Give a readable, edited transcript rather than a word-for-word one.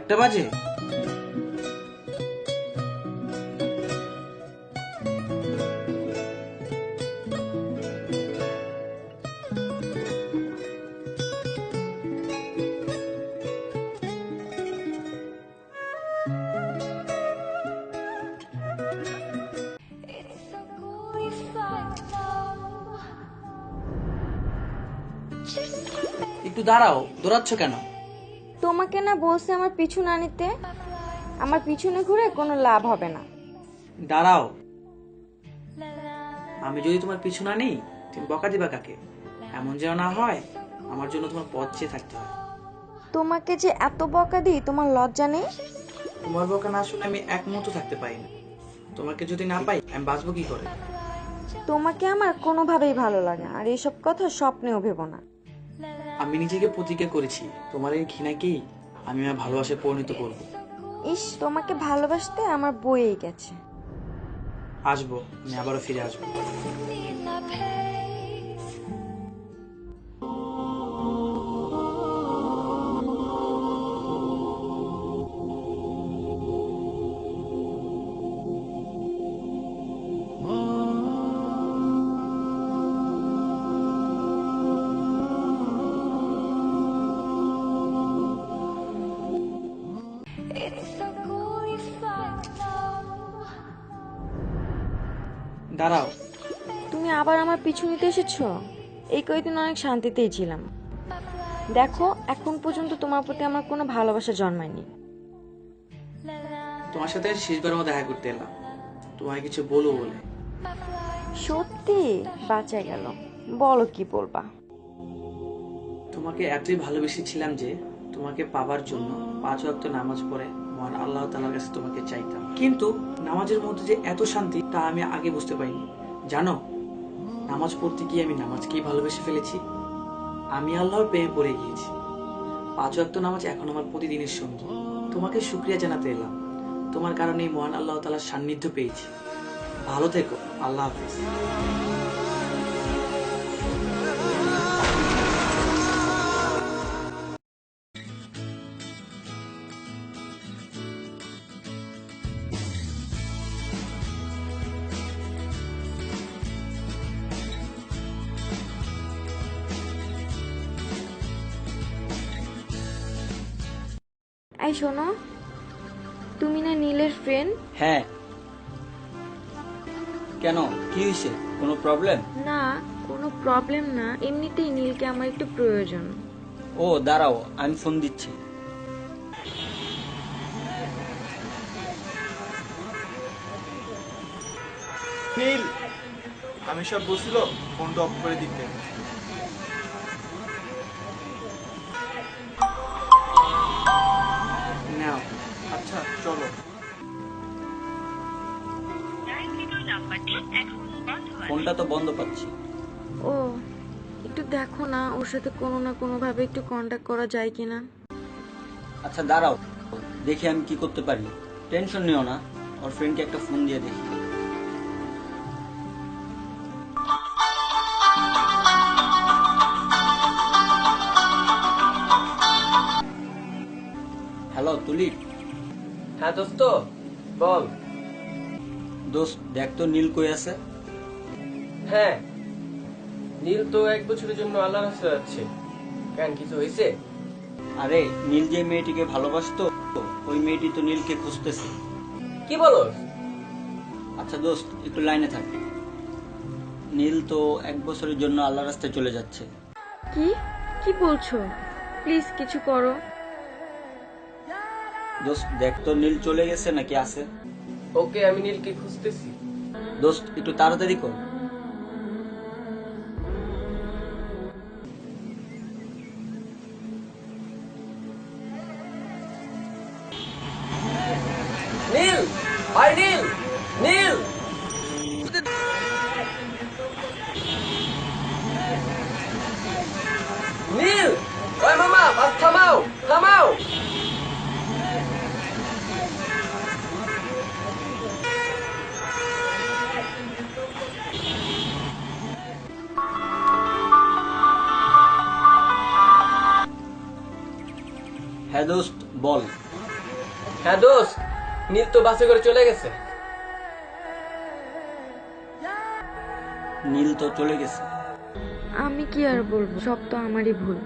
1টা বাজে? একটু দাঁড়াও, দৌড়াচ্ছ কেন? তোমাকে না বলছে আমার পিছু না নিতে? আমার পিছনে ঘুরে কোনো লাভ হবে না। দাঁড়াও, আমি যদি তোমার পিছু না নেই তুমি বকা দিবা কাকে? এমন যেন না হয় আমার জন্য তোমার পথ চেয়ে থাকতে হয়। তোমাকে যে এত বকা দিই, তোমার লজ্জা নেই? তোমার বকা না শুনে আমি এক মুহূর্ত থাকতে পারি না। তোমাকে যদি না পাই আমি বাঁচবো কি করে? তোমাকে আমার কোনোভাবেই ভালো লাগে না, আর এইসব কথা স্বপ্নেও ভেবো না। আমি নিজেকে প্রতিজ্ঞা করেছি তোমার এই ঘৃণাকেই আমি আমার ভালোবাসায় পরিণত করব। ইস, তোমাকে ভালোবাসতে আমার বইয়েই গেছে। আসবো, আমি আবারও ফিরে আসবো। দাঁড়াও, তুমি আবার আমার পিছু নিতে এসেছো? এই কয়েকদিন অনেক শান্তিতেই ছিলাম। দেখো, এখন পর্যন্ত তোমার প্রতি আমার কোনো ভালোবাসা জন্মায়নি। তোমার সাথে শেষবারের মতো দেখা করতে এলাম, তোমায় কিছু বলবো বলে। সত্যি বাঁচা গেল, বলো কি বলবা। তোমাকে এতই ভালোবেসেছিলাম যে তোমাকে পাবার জন্য 5 ওয়াক্ত নামাজ পড়ে মহান আল্লাহ তাআলার কাছে তোমাকে চাইতাম। কিন্তু নামাজের মধ্যে যে এত শান্তি তা আমি আগে বুঝতে পারিনি। জানো, নামাজ পড়তে গিয়ে আমি নামাজকেই ভালোবেসে ফেলেছি। আমি আল্লাহর প্রেমে পড়ে গিয়েছি। 5 ওয়াক্ত নামাজ এখন আমার প্রতিদিনের সঙ্গী। তোমাকে শুকরিয়া জানাতে এলাম, তোমার কারণেই মহান আল্লাহ তাআলার সান্নিধ্য পেয়েছি। ভালো থেকো, আল্লাহ হাফিজ। এই শোনো, তুমি না নীলের ফ্রেন্ড? হ্যাঁ, কেন, কি হয়েছে? কোনো প্রবলেম? না, কোনো প্রবলেম না, এমনিতেই নীলকে আমার একটু প্রয়োজন। ও দাঁড়াও, আমি ফোন দিচ্ছি। নীল, আমি সব বলছিল ফোনটা অফ করে দিতে। নাও। আচ্ছা চলো। ফোনটা তো বন্ধ পাচ্ছি। ও, একটু দেখো না ওর সাথে কোনো না কোনো ভাবে একটু কন্টাক্ট করা যায় কিনা। আচ্ছা দাঁড়াও, দেখি আমি কি করতে পারি। টেনশন নিও না, ওর ফ্রেন্ডকে একটা ফোন দিয়ে দেখি। হ্যালো তুলি। হ্যাঁ দোস্ত, বল। দোস্ত দেখ তো নীল কই আছে। হ্যাঁ, নীল তো 1 বছরের জন্য আল্লাহর কাছে যাচ্ছে। কেন, কিছু হয়েছে? আরে নীল যে মেয়েটিকে ভালোবাসতো ওই মেয়েটি তো নীলকে খুঁজতেছে। কি বলস? আচ্ছা দোস্ত একটু লাইনে থাক। নীল তো 1 বছরের জন্য আল্লাহর রাস্তায় চলে যাচ্ছে। কি কি বলছো? প্লিজ কিছু করো। দোস্ত দেখ তো নীল চলে গেছে নাকি আছে। ওকে, আমি নীলকে খুঁজতেছি। দোস্ত একটু তাড়াতাড়ি কর। নীল, ভাই নীল, নীল, নীল, ওই মামা, বাস থামাও, থামাও। হ্যাঁ দোস্ত বল। হ্যাঁ দোস্ত, নীল তো বাসে করে চলে গেছে। নীল তো চলে গেছে। আমি কি আর বলবো, সব তো আমারই ভুল।